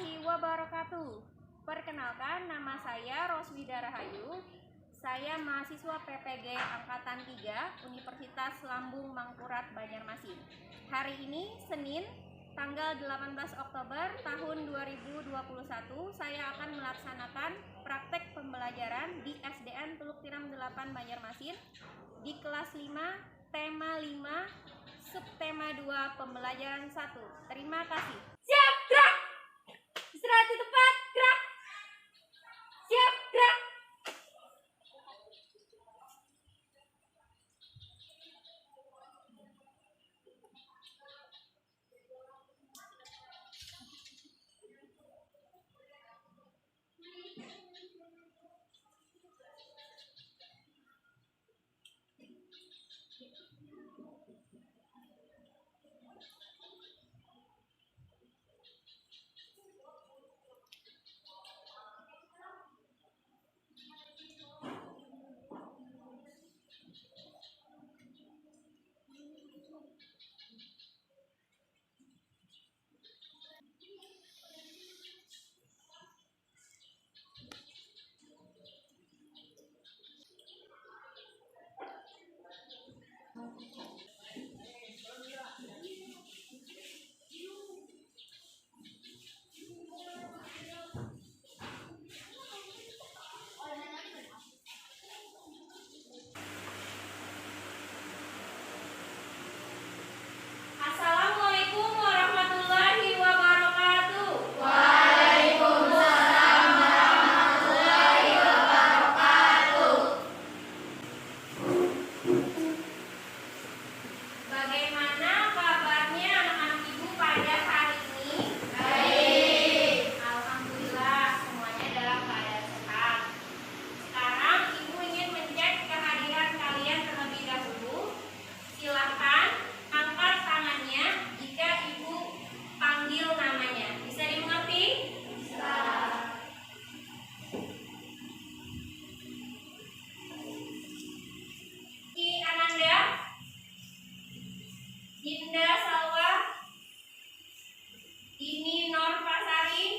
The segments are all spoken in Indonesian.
warahmatullahi wabarakatuh. Perkenalkan, nama saya Roswida Rahayu. Saya mahasiswa PPG Angkatan 3 Universitas Lambung Mangkurat Banjarmasin. Hari ini Senin tanggal 18 Oktober tahun 2021 saya akan melaksanakan praktek pembelajaran di SDN Teluk Tiram 8 Banjarmasin di kelas 5 tema 5 subtema 2 pembelajaran 1. Terima kasih. Siap, gerak. Istirahat di tempat, gerak. Siap, gerak. Assalamualaikum warahmatullahi wabarakatuh. Waalaikumsalam warahmatullahi wabarakatuh. Bagaimana kabarnya anak-anak ibu pada hari ini? Baik. Alhamdulillah semuanya dalam keadaan sehat. Sekarang ibu ingin mencek kehadiran kalian terlebih dahulu. Silahkan angkat tangannya jika ibu panggil namanya. Bisa dimengerti? Bisa. Ki Ananda, Dinda Salwa, Dini Norpasari,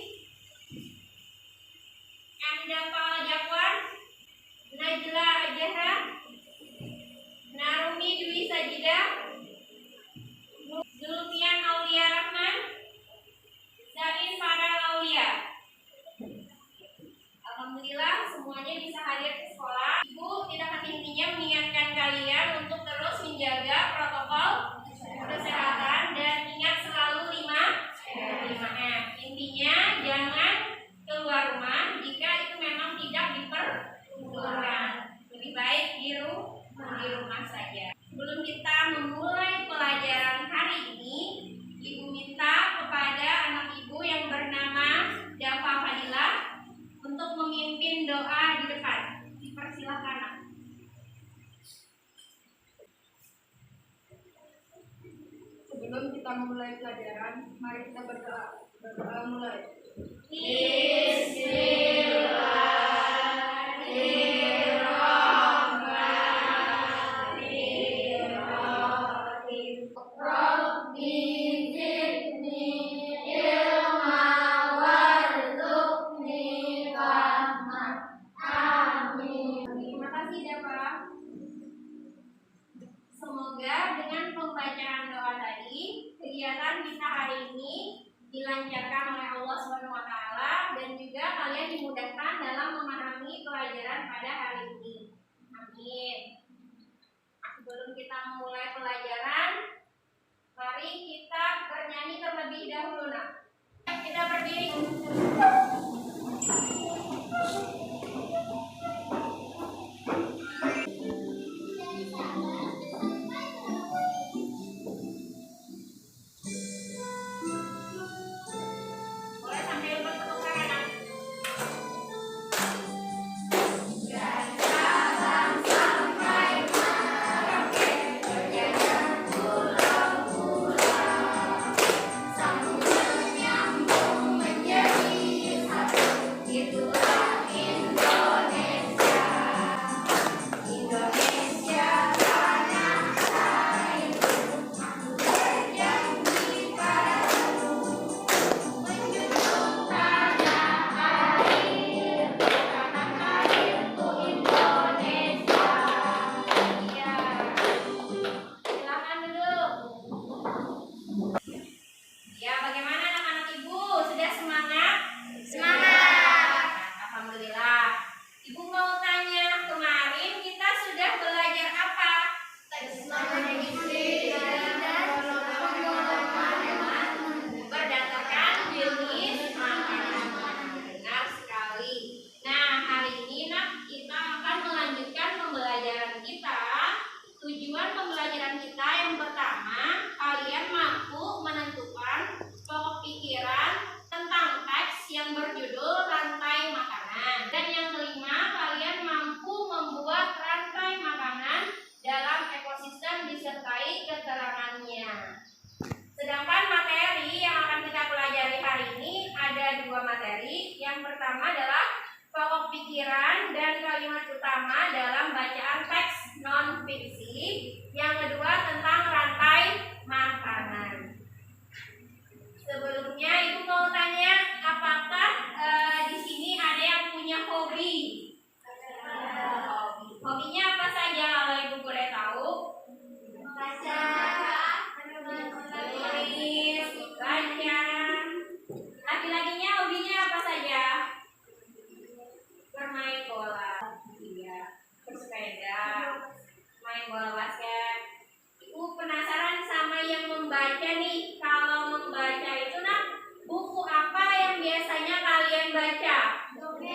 Anda Paul Jakwan, Najla Ajahra, Narumi Dwi Sajida, Zulfian Aulia Rahman, Zain Farah Aulia. Alhamdulillah semuanya bisa hadir ke sekolah. Ibu tidak henti-hentinya mengingatkan kalian untuk terus menjaga protokol kesehatan dan ingat selalu 5M. Intinya jangan keluar rumah jika itu memang tidak diperbolehkan. Lebih baik di rumah saja. Sebelum kita memulai pelajaran hari ini, ibu minta kepada anak ibu yang bernama Dafa Fadilah untuk memimpin doa di depan. Dipersilakan. Sebelum kita memulai pelajaran, mari kita berdoa. Berdoa mulai. Bismillahirrahmanirrahim. Rabbi zidni ilma warzuqni fahman. Amin. Terima kasih Dafa. Semoga dengan pembacaan doa tadi, kegiatan kita hari ini dilancarkan oleh Allah SWT dan juga kalian dimudahkan dalam memahami pelajaran pada hari ini. Amin. Sebelum kita memulai pelajaran, mari kita bernyanyi terlebih dahulu. Nah, kita berdiri. Boleh sambil bertepuk tangan. Sambil menyambung menjadi yang berjudul rantai makanan. Dan yang kelima, kalian mampu membuat rantai makanan dalam ekosistem disertai keterangannya. Sedangkan materi yang akan kita pelajari hari ini ada 2 materi. Yang pertama adalah pokok pikiran dan kalimat utama dalam bacaan teks non-fiksi. Yang kedua tentang rantai makanan. Sebelumnya Ibu mau tanya, apakah di sini ada yang punya hobi? Hobinya apa saja kalau Ibu boleh tahu? Baca. Menulis, baca. Laki-lakinya hobinya apa saja? Bermain bola, iya, bersepeda, main bola basket. Ibu penasaran sama yang membaca nih. Kalau membaca itu buku apa yang biasanya kalian baca? Novel,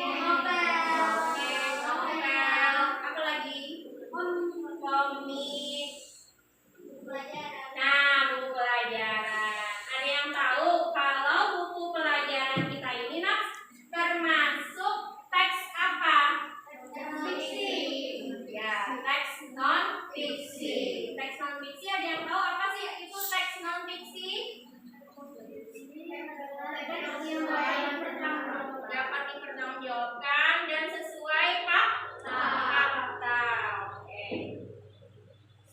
apa lagi? Komik. Nah, buku pelajaran. Ada yang tahu kalau buku pelajaran kita ini termasuk teks apa? Fiksi. Ya, teks non fiksi. Teks non fiksi ada yang tahu apa sih itu teks non fiksi? Dapat dipertanggungjawabkan dan sesuai fakta. Oke.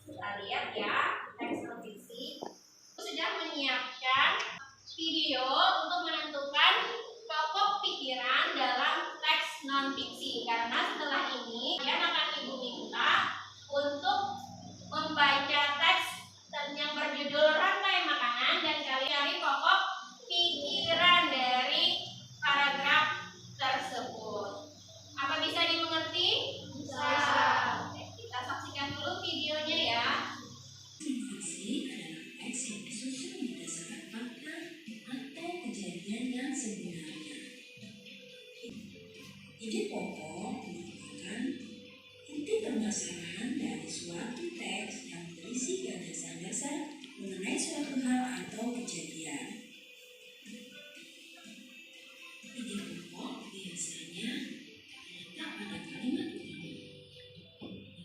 Kita lihat ya, teks non fiksi sudah menyiapkan video untuk menentukan pokok pikiran dalam teks non fiksi. Karena setelah ini kalian akan Ibu minta untuk membaca teks yang berjudul rantai makanan dan kalian cari pokok pikiran dari paragraf tersebut. Apa bisa dimengerti? Bisa. Oke, kita saksikan dulu videonya ya. Fiksi adalah teks yang disusun berdasarkan fakta atau kejadian yang sebenarnya. Ide pokok merupakan inti permasalahan dari suatu teks yang berisi gagasan dasar mengenai suatu hal atau kejadian. Ide pokok biasanya terletak pada kalimat utama.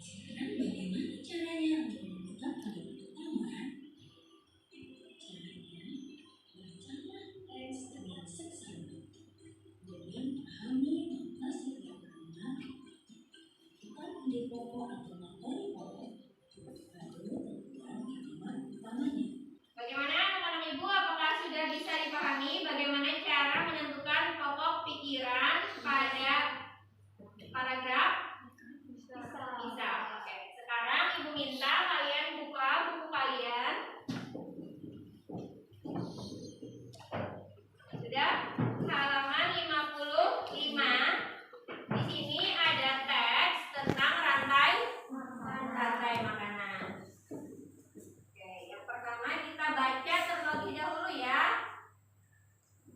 Sekarang bagaimana caranya untuk menemukan kalimat utama? Caranya, bacalah teks dengan seksama. Dengan pahami makna setiap kalimat, tentukan ide pokok atau materi pokok, lalu tentukan kalimat utamanya. Bagaimana anak-anak Ibu? Apakah sudah bisa dipahami bagaimana cara menentukan pokok pikiran pada paragraf? Bisa. Oke. Sekarang Ibu minta kalian buka buku kalian. Sudah? Halaman 55. Di sini ada teks tentang rantai makanan. Oke, yang pertama kita baca terlebih dahulu ya.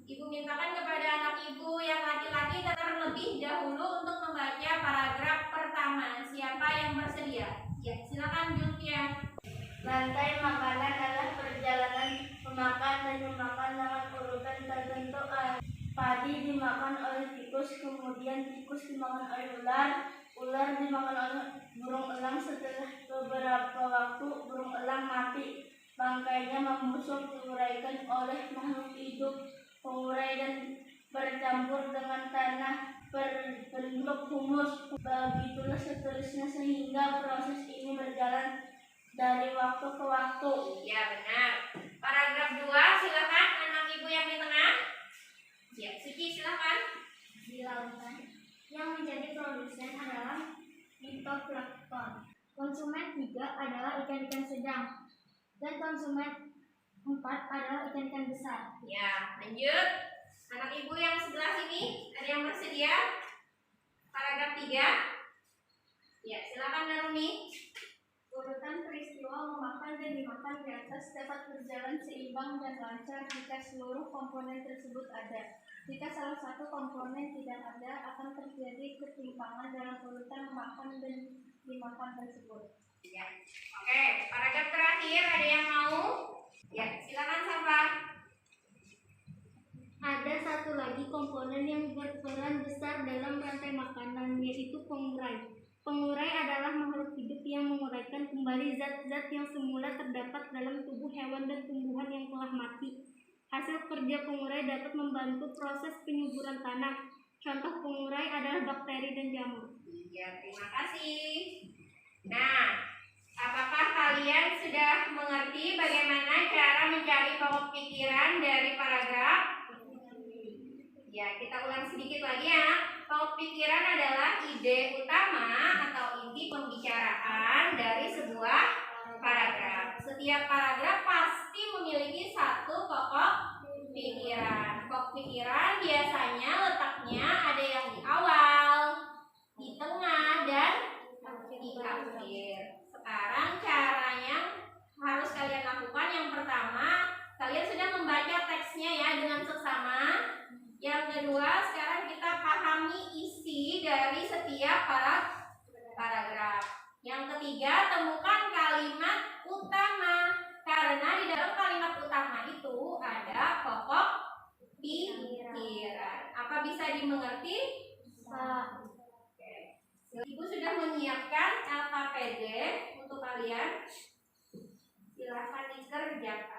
Ibu mintakan kepada anak Ibu yang laki-laki terlebih dahulu untuk membaca paragraf pertama. Siapa yang bersedia? Ya, silakan Julkia. Rantai makanan adalah perjalanan memakan dan memakan dengan urutan tertentu. Padi dimakan oleh tikus, kemudian tikus dimakan oleh ular, ular dimakan oleh burung elang. Setelah beberapa waktu burung elang mati, bangkainya membusuk diuraikan oleh makhluk hidup. Pengurai dan bercampur dengan tanah berbentuk humus. Begitulah seterusnya sehingga proses ini berjalan dari waktu ke waktu. Ya, benar. Paragraf 2, silakan anak Ibu yang di tengah. Ya, Suci silakan. Di lautan yang menjadi produsen adalah fitoplankton. Konsumen 3 adalah ikan-ikan sedang dan konsumen 4 adalah ikan-ikan besar. Ya, lanjut. Anak Ibu yang sebelah sini, ada yang bersedia? Paragraf 3. Ya, silakan Narumi. Urutan peristiwa memakan dan dimakan di atas dapat berjalan seimbang dan lancar jika seluruh komponen tersebut ada. Jika salah satu komponen tidak ada, akan terjadi ketimpangan dalam urutan memakan dan dimakan tersebut. Ya. Oke, paragraf terakhir ada yang mau? Ya, silakan Safa. Ada satu lagi komponen yang berperan besar dalam rantai makanan, yaitu pengurai. Pengurai adalah makhluk hidup yang menguraikan kembali zat-zat yang semula terdapat dalam tubuh hewan dan tumbuhan yang telah mati. Hasil kerja pengurai dapat membantu proses penyuburan tanah. Contoh pengurai adalah bakteri dan jamur. Ya, terima kasih. Nah, apakah kalian sudah mengerti bagaimana cara mencari pokok pikiran dari paragraf? Ya, kita ulang sedikit lagi ya. Pokok pikiran adalah ide utama atau inti pembicaraan dari sebuah paragraf. Setiap paragraf pasti memiliki satu pokok pikiran. Pokok pikiran biasanya letaknya ada yang di awal, di tengah, dan di akhir. Sekarang caranya harus kalian lakukan. Yang pertama, kalian sudah membaca teksnya ya dengan seksama. Yang kedua, sekarang kita pahami isi dari setiap paragraf. Yang ketiga, temukan kalimat utama. Karena di dalam kalimat utama itu ada pokok pikiran. Apa bisa dimengerti? Ibu sudah menyiapkan LKPD untuk kalian. Silahkan dikerjakan.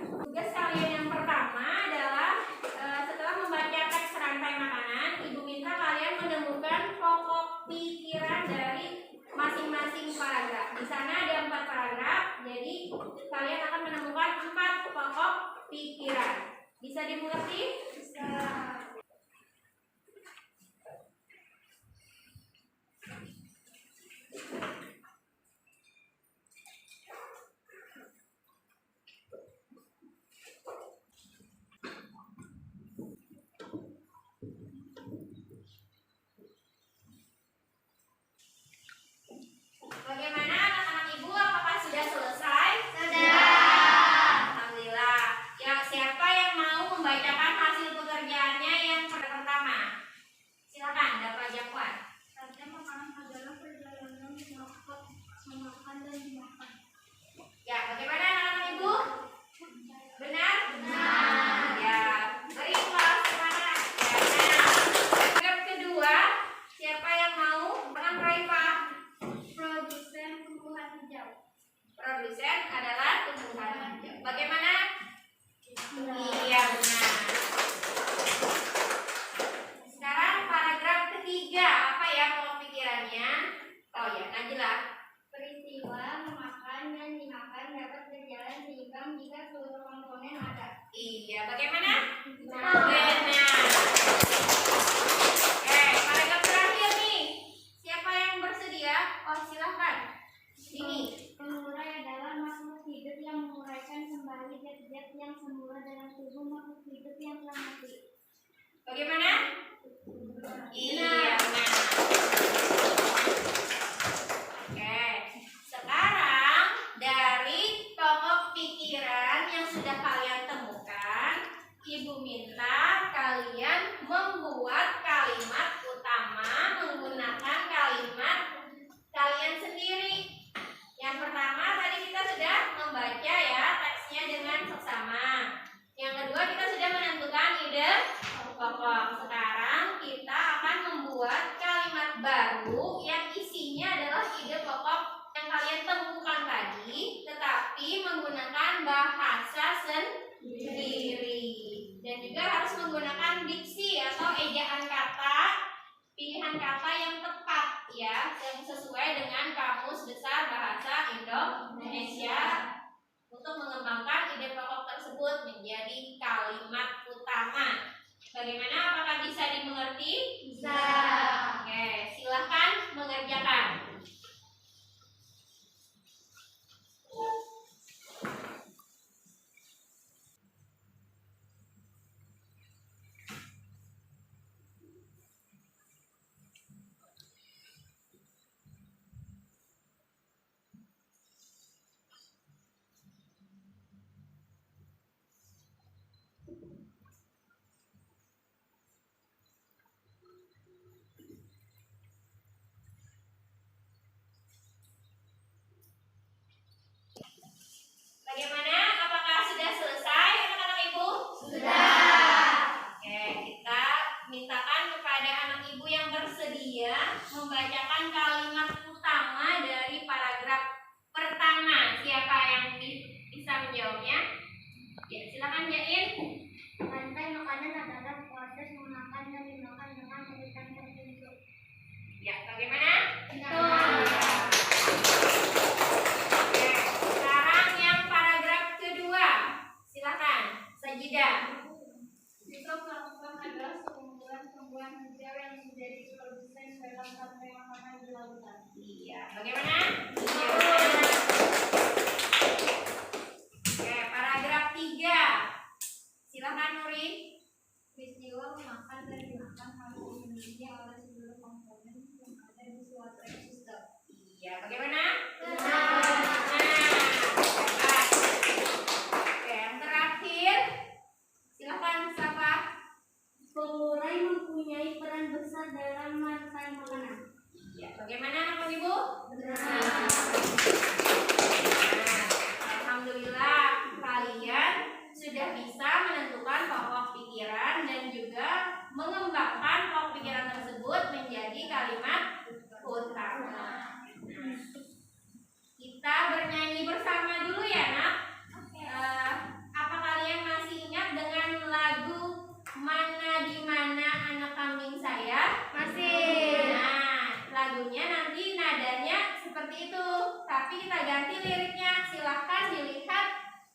Tugas kalian yang pertama adalah setelah membaca teks rantai makanan, Ibu minta kalian menemukan pokok pikiran dari masing-masing paragraf. Di sana ada 4 paragraf, jadi kalian akan menemukan 4 pokok pikiran. Bisa dimengerti? Bisa. Bagaimana anak-anak Ibu? Apakah sudah selesai? Sudah. Alhamdulillah. Ya, siapa yang mau membacakan hasil pekerjaannya yang pertama? Silakan, Bapak Jakwan. Rantai makanan adalah perjalanan memakan dan dimakan. Ya, bagaimana anak-anak Ibu? Benar? Benar. Ya, berikhlas semangat. Ya, nah. Yang kedua, siapa yang mau? Bang Raifah. Produsen tumbuhan hijau. Produsen adalah tumbuhan hijau. Bagaimana? Iya, benar. Sekarang paragraf ketiga, apa ya pokok pikirannya? Oh ya, Najla. Peristiwa memakan dan dimakan dapat berjalan seimbang jika seluruh komponen ada. Iya, bagaimana? Benar. Paragraf terakhir nih. Siapa yang bersedia? Oh, silahkan. Ini. Pengurai adalah makhluk hidup yang menguraikan kembali zat-zat yang semula dalam tubuh makhluk hidup yang telah mati. Bagaimana? Iya, benar. Oke. Sekarang dari pokok pikiran yang sudah kalian temukan, Ibu minta kalian membuat kalimat utama menggunakan kalimat kalian sendiri. Yang pertama tadi kita sudah membaca ya teksnya dengan seksama. Yang kedua kita sudah menentukan ide pokok. Sekarang kita akan membuat kalimat baru yang isinya adalah ide pokok yang kalian temukan tadi, tetapi menggunakan bahasa sendiri. Dan juga harus menggunakan diksi atau ejaan kata, pilihan kata yang tepat ya, yang sesuai dengan Kamus Besar Bahasa Indonesia untuk mengembangkan ide pokok tersebut menjadi kalimat utama. Bagaimana? Apakah bisa dimengerti? membacakan kalimat utama dari paragraf pertama. Siapa yang bisa menjawabnya? Ya, silakan Jain. Rantai makanan adalah proses memakan dan dimakan dengan urutan tertentu. Ya, bagaimana? Betul. Oke, sekarang yang paragraf kedua. Silakan, Sajidah. Kita melakukan adalah sekumpulan tumbuhan hijau yang menjadi produsen dalam rantai makanan di lautan. Iya, bagaimana? Oke, paragraf 3. Silakan Nuri. Peristiwa memakan dan dimakan harus dimiliki oleh seluruh komponen yang ada di suatu ekosistem. Iya, bagaimana? Benar. Hebat. Oke, yang terakhir. Silakan Safa. Pengurai mempunyai peran besar dalam rantai makanan. Iya, bagaimana Bapak Ibu? Benar. Alhamdulillah kalian sudah bisa menentukan pokok pikiran dan juga mengembangkan pokok pikiran tersebut menjadi kalimat utama. Kita bernyanyi bersama dulu ya, Nak. Apa kalian masih ingat dengan lagu Mana di Mana Anak Kambing Saya? Masih. Nah, lagunya nanti nadanya seperti itu, tapi kita ganti liriknya. Silahkan dilihat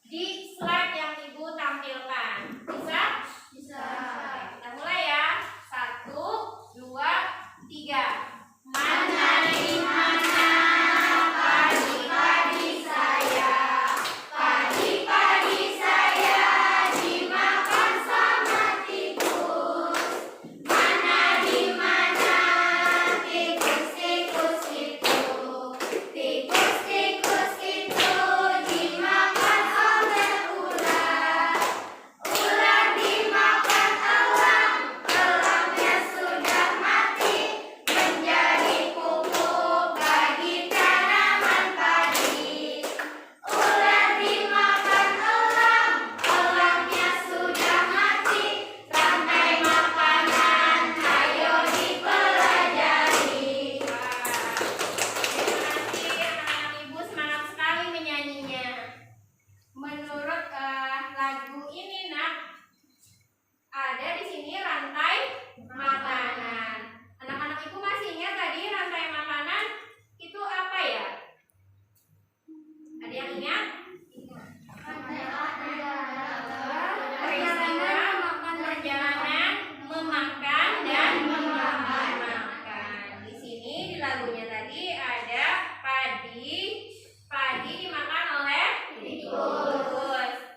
di slide yang Ibu tampilkan. Bisa? Bisa. Oke, kita mulai ya. 1, 2, 3. Mana di mana padi-padi saya, padi-padi saya dimakan sama tikus. Mana di mana tikus-tikus itu, tikus-tikus itu dimakan oleh ular. Ular dimakan elang, elangnya sudah mati menjadi pupuk bagi tanaman padi. Ular dimakan elang, elangnya sudah mati. Rantai makanan, ayo dipelajari. Terima kasih anak-anak Ibu, semangat sekali menyanyinya. Menurut lagu ini, Nak, ada di sini rantai makanan. Anak-anak Ibu masih ingat tadi rantai makanan itu apa ya? Ada yang ingat? Perjalanan memakan dan memakan. Di sini di lagunya tadi ada padi. Padi dimakan oleh tikus.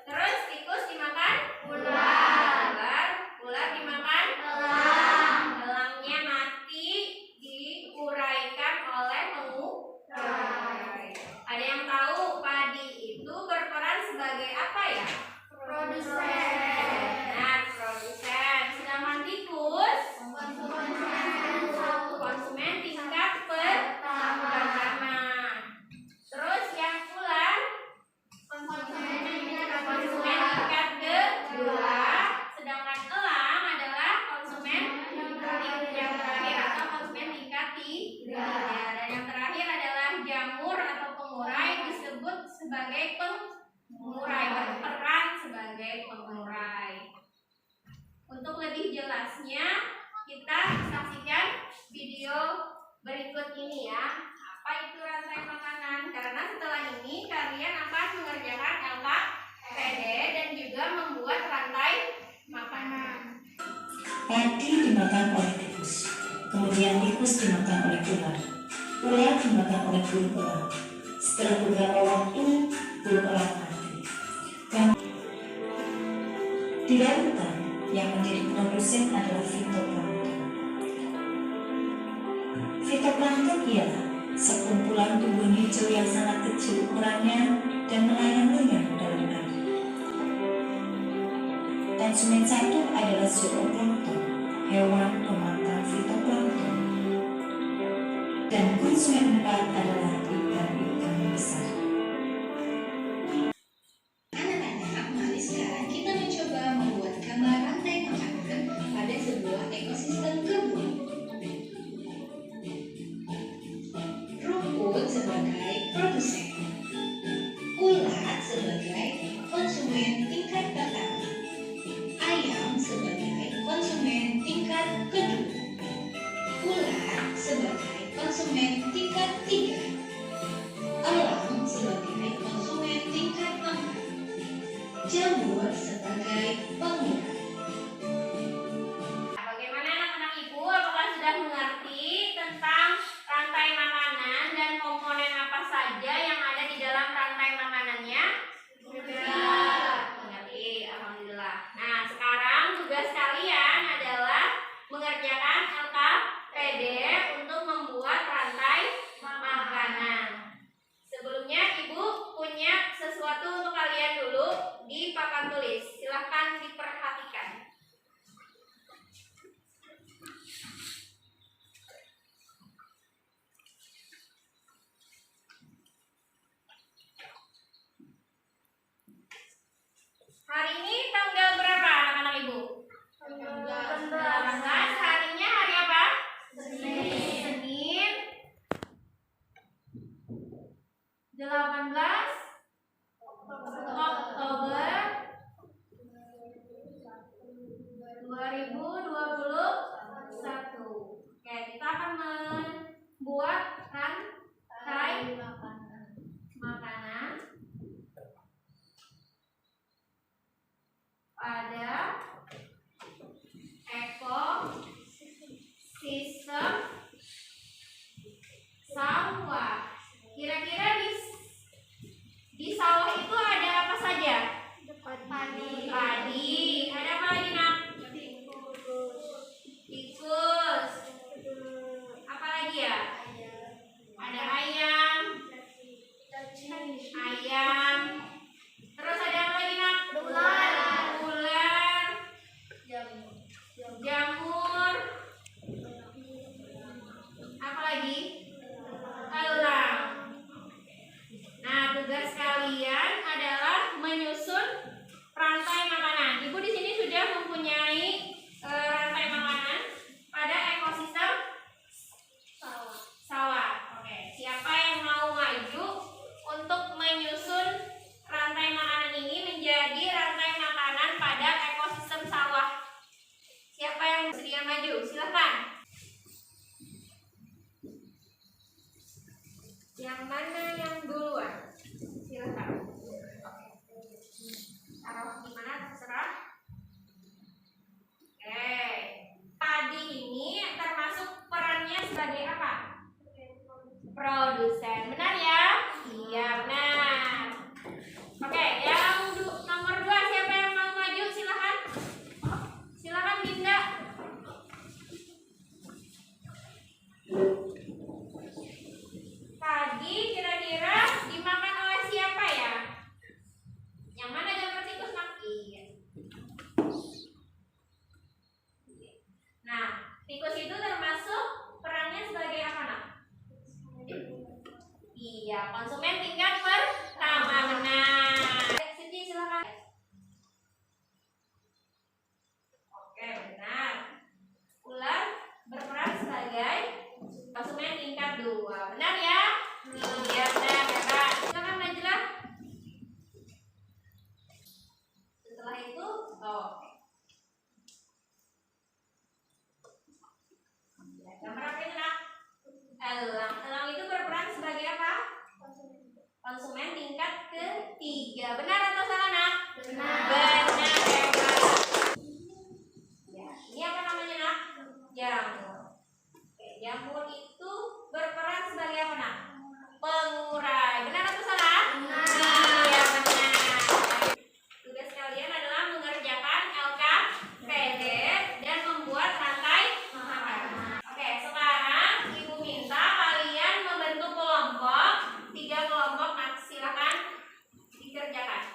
Terus tikus dimakan ular. Ular dimakan elang. Elangnya mati diuraikan oleh pengurai. Ada yang tahu padi itu berperan sebagai apa ya? Produsen. Nah, produsen. Sedangkan tikus konsumen tingkat pertama. Terus yang ular konsumen tingkat kedua. Sedangkan elang adalah konsumen yang terakhir atau konsumen tingkat tiga. Dan yang terakhir adalah jamur atau pengurai, disebut sebagai pengurai, berperan sebagai pengurai. Untuk lebih jelasnya kita saksikan video berikut ini ya. Apa itu rantai makanan? Karena setelah ini kalian akan mengerjakan LKPD dan juga membuat rantai makanan. Padi dimakan oleh tikus, kemudian tikus dimakan oleh ular. Ular dimakan oleh burung elang. Setelah beberapa waktu, burung elang mati. Dan di lautan yang menjadi produsen adalah fitoplankton. Fitoplankton ialah sekumpulan tumbuhan hijau yang sangat kecil ukurannya dan melayang-layang dalam air. Konsumen satu adalah zooplankton, hewan pemakan fitoplankton. Dan konsumen 4 adalah ikan-ikan besar. Anak-anak, mari sekarang kita mencoba membuat gambar rantai makanan pada sebuah ekosistem kebun. kedua. Ular sebagai konsumen tingkat 3. Elang sebagai konsumen tingkat 4. Jamur sebagai penggerak. Bagaimana anak-anak ibu? Apakah sudah mengerti tentang rantai makanan dan komponen apa saja yang ada di dalam rantai makanannya? Mengerti, alhamdulillah. Nah, sekarang tugas kalian adalah mengerjakan LKPD untuk membuat rantai makanan. Sebelumnya ibu punya sesuatu untuk kalian dulu di papan tulis. Silahkan diperhatikan. Hari ini tanggal berapa anak-anak ibu? 18. Harinya hari apa? Senin. 18 Oktober 2021. Oke, kita akan membuat rantai makanan pada ekosistem sawah. Kira-kira di sawah itu ada apa saja? Padi. Ada apa lagi nak? Tikus. Apa lagi ya? Ada ayam. Terus ada apa lagi nak? Ular. Jamur. Apa lagi? Elang. Nah, tugas kalian adalah menyusun rantai makanan. Ibu di sini sudah mempunyai rantai makanan pada ekosistem sawah. Oke, siapa yang mau maju untuk menyusun rantai makanan ini menjadi rantai makanan pada ekosistem sawah? Siapa yang bersedia maju? Silakan. Yang mana yang duluan? Silakan. Oke. Taruh di mana terserah. Oke. Padi ini termasuk perannya sebagai apa? Produsen. Benar ya? Iya, benar. Oke, yang nomor 2 siapa yang mau maju? Silakan. Silakan Dinda. Tadi kira-kira dimakan oleh siapa ya? Yang mana jamur tikus nak? Iya. Nah, tikus itu termasuk perannya sebagai apa nak? Iya, konsumen tingkat pertama. Benar. Sini silakan. Oke, benar. Ular berperan sebagai konsumen tingkat 2. Benar ya? Iya, benar, hebat. Silakan majulah. Setelah itu, oke. Gambar apa ini nak? Elang. Elang itu berperan sebagai apa? Konsumen tingkat ketiga. Benar atau salah nak? Benar. Benar, hebat. Ya, ini apa namanya nak? Jamur. Oke, jamur itu berperan sebagai apa nak? Pengurai. Benar atau salah? Benar. Iya, benar. Tugas kalian adalah mengerjakan LKPD dan membuat rantai makanan. Oke, sekarang ibu minta kalian membentuk kelompok, 3 kelompok. Nah, silakan dikerjakan.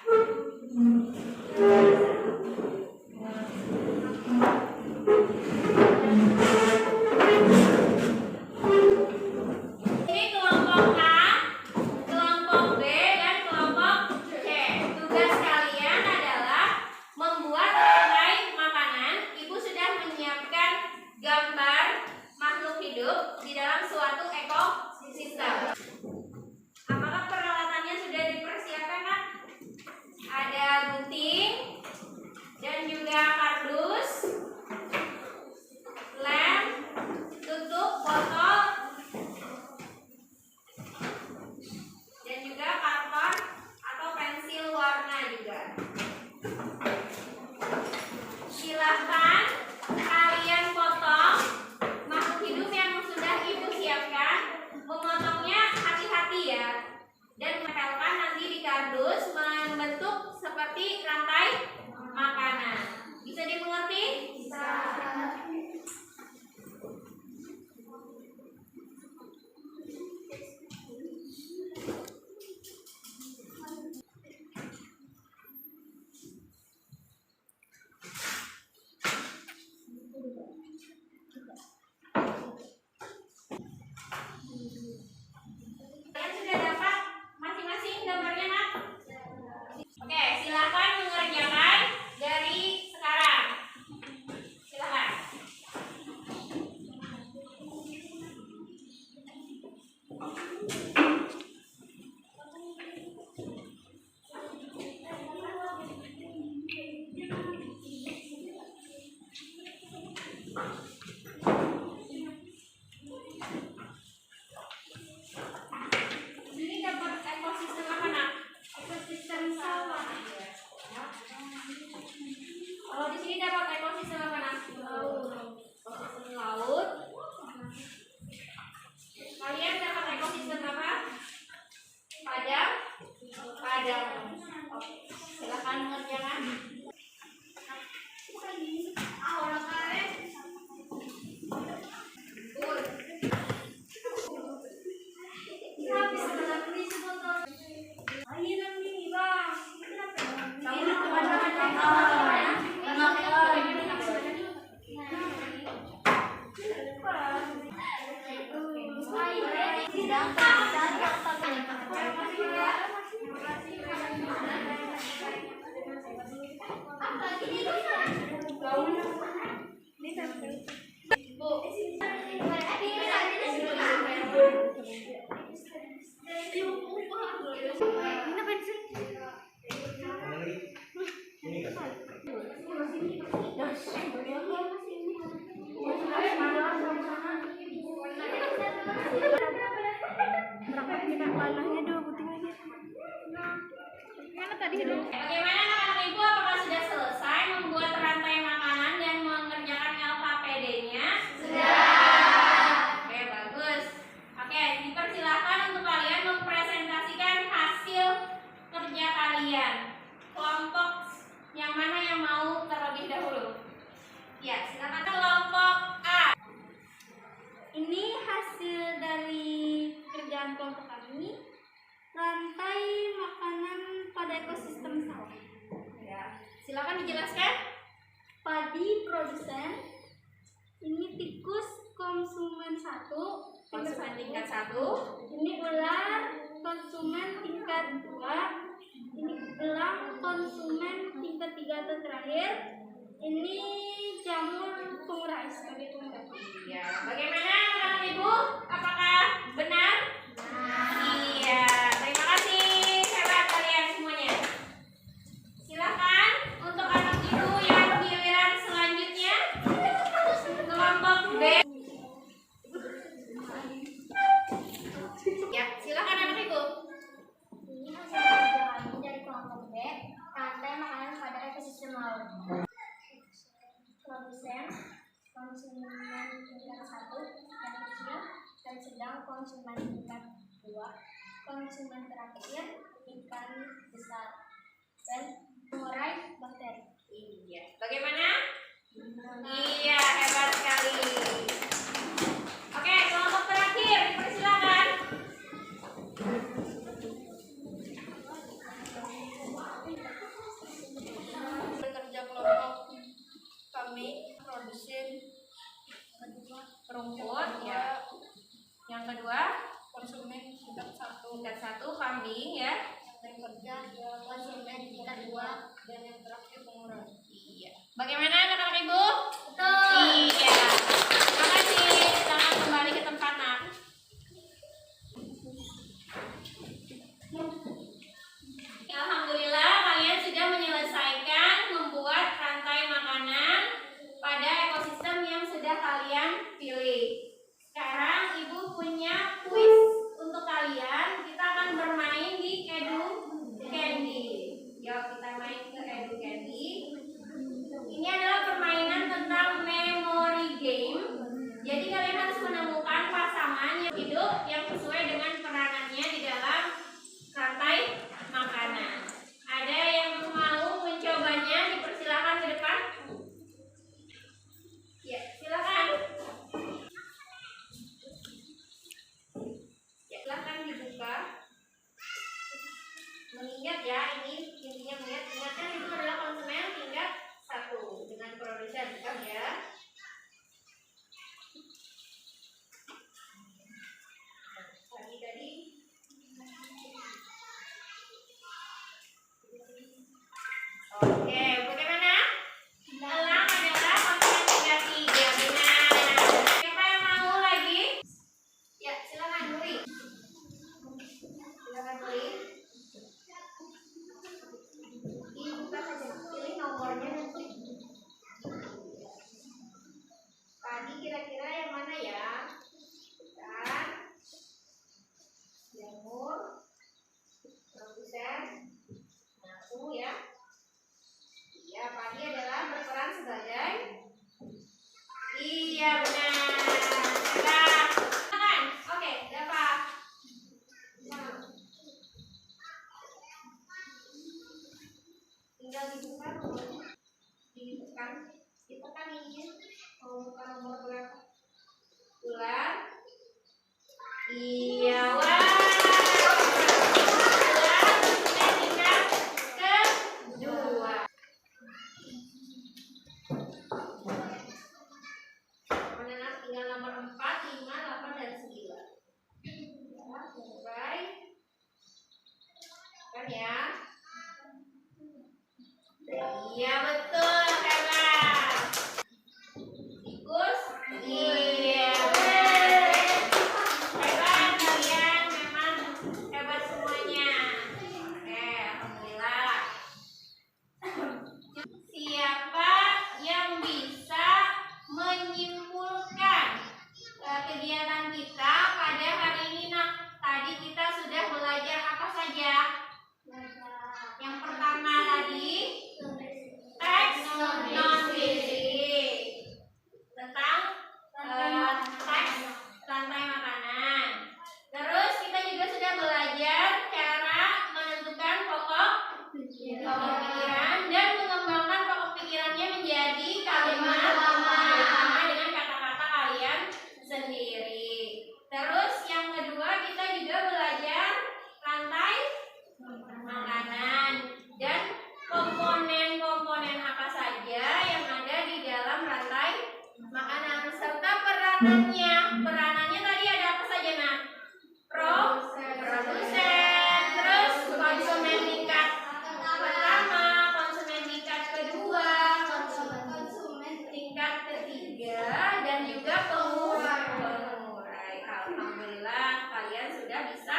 Ini dapat ekosistem apa nak? Ekosistem sawah. Kalau di sini dapat ekosistem apa nak? Ekosistem laut. Kalian dapat ekosistem apa? Padang. Padang. Oke. Silakan mengerjakan. Orang kalian Habis beli sebotol. Ayo nanti nih bang. Kamu Ini teman-teman yang Bagaimana anak-anak ibu? Apakah sudah selesai membuat rantai makanan dan mengerjakan LKPD-nya? Sudah. Oke, bagus. Oke, dipersilakan untuk kalian mempresentasikan hasil kerja kalian. Kelompok yang mana yang mau terlebih dahulu? Ya, silakan kelompok A. Ini hasil dari kerjaan kelompok kami, rantai makanan pada ekosistem sawah. Ya, silakan dijelaskan. Padi produsen, ini tikus konsumen 1, Konsumen tingkat 1. ini ular konsumen tingkat 2, ini elang konsumen tingkat 3 atau terakhir, ini jamur pengurai sebagai pengurai. Ya, bagaimana anak-anak ibu? Apakah benar? Iya, terima kasih. Hebat kalian semuanya. Silakan untuk anak ibu yang giliran selanjutnya. Kelompok B. Ya, silakan anak ibu. Ini hasil kerja kami dari kelompok B, rantai makanan pada ekosistem laut. Produsen, konsumen tingkat 1, dan kecil, dan sedang konsumen tingkat 2, konsumen terakhir, ikan besar, dan pengurai bakteri. Iya, bagaimana? Iya, hebat sekali. Oke, kelompok terakhir, dipersilakan. bekerja kelompok kami produsen Rumput, ya. Yang kedua, konsumen tingkat 1 tingkat 1 kambing, ya. yang kerja konsumen tingkat 2 dan yang terakhir pengurai. Iya. Bagaimana anak-anak ibu? Betul. Iya. Terima kasih. Selamat kembali ke tempat nak. Alhamdulillah kalian sudah menyelesaikan membuat rantai makanan pada ekosistem yang sudah kalian pilih. Sekarang ibu punya kuis untuk kalian. Kita akan bermain di Edu Candy. Yuk kita main ke Edu Candy. Ini adalah permainan tentang memory game. Jadi kalian harus menemukan pasangan yang hidup yang sesuai dengan peranannya di dalam rantai makanan. Ada yang mau mencobanya? Dipersilakan ke depan. Ya, silakan. Ya, silakan dibuka. Mengingat ya, ini intinya ingatkan itu adalah konsumen tingkat 1 dengan produsen, bukan ya? Tadi. Oke, bagaimana? Elang adalah konsumen tingkat 3, benar. Siapa yang mau lagi? Ya, silakan Nuri. Silakan Nuri. Dibuka saja, pilih nomornya nanti. peranannya? Peranannya tadi ada apa saja, Nak? Produsen, terus konsumen tingkat pertama, konsumen tingkat kedua, konsumen tingkat ketiga, dan juga pengurai. Alhamdulillah kalian sudah bisa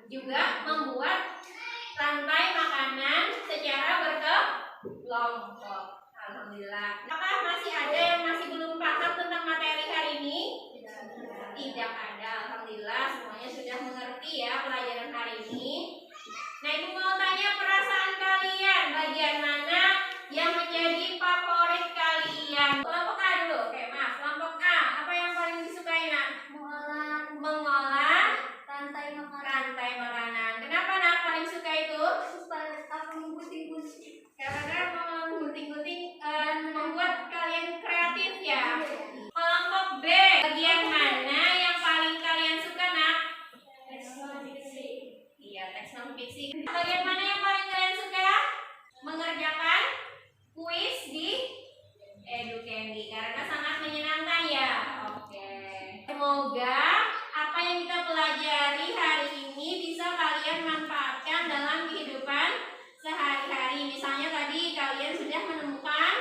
juga membuat rantai makanan secara berkelompok. Alhamdulillah. Apakah masih ada yang masih belum paham tentang materi hari ini? Tidak ada. Alhamdulillah semuanya sudah mengerti ya pelajaran hari ini. Nah, Ibu mau tanya perasaan kalian, bagian mana yang menjadi favorit kalian? Kelompok A dulu. Oke, maaf. Kelompok A, apa yang paling disukai, Nak? Mengolah rantai makanan. rantai makanan. Kenapa, Nak, paling suka itu? Supaya aku menggunting-gunting. Karena menggunting-gunting membuat kalian kreatif ya. Kelompok B, bagian mana yang paling kalian suka, Nak? Iya, teks non fiksi. Bagian mana yang paling kalian suka? Mengerjakan kuis di Educandy karena sangat menyenangkan ya. Oke. Semoga apa yang kita pelajari hari ini bisa kalian manfaatkan dalam kehidupan sehari-hari. Misalnya tadi kalian sudah menemukan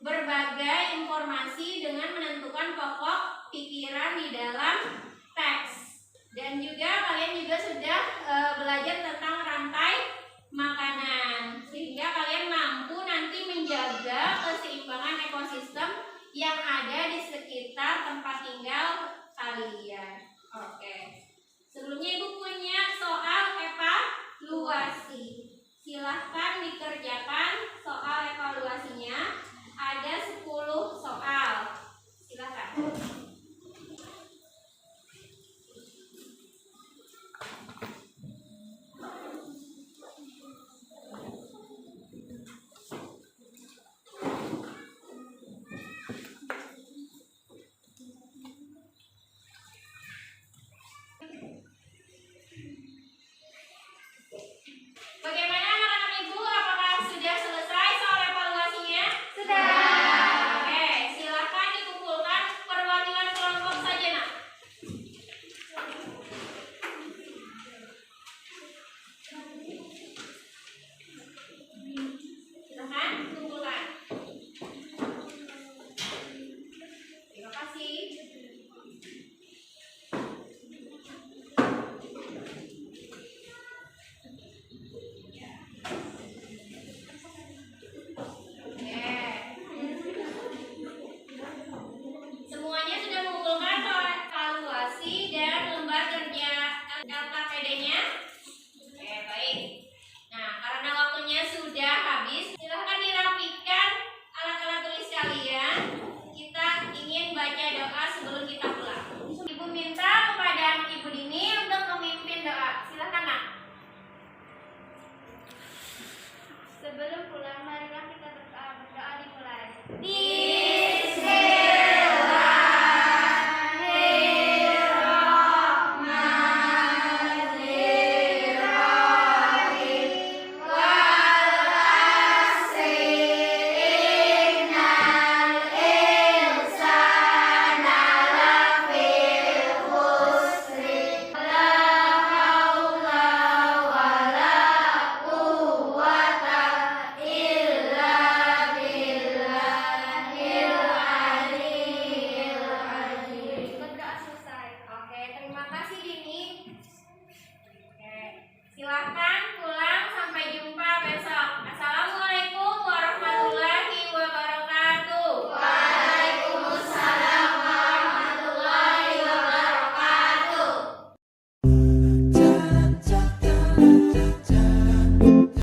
berbagai informasi dengan menentukan pokok pikiran di dalam teks. Dan juga kalian juga sudah belajar tentang rantai makanan. Sehingga kalian mampu nanti menjaga keseimbangan ekosistem yang ada di sekitar tempat tinggal kalian. Oke. Sebelumnya Ibu punya soal evaluasi. Silahkan dikerjakan soal evaluasinya. Ada 10 soal. Silahkan. Bagaimana anak-anak Ibu? Apakah sudah selesai soal evaluasinya? Sudah. Oke, silakan dikumpulkan perwakilan kelompok saja, Nak. Silakan kumpulkan. Terima kasih.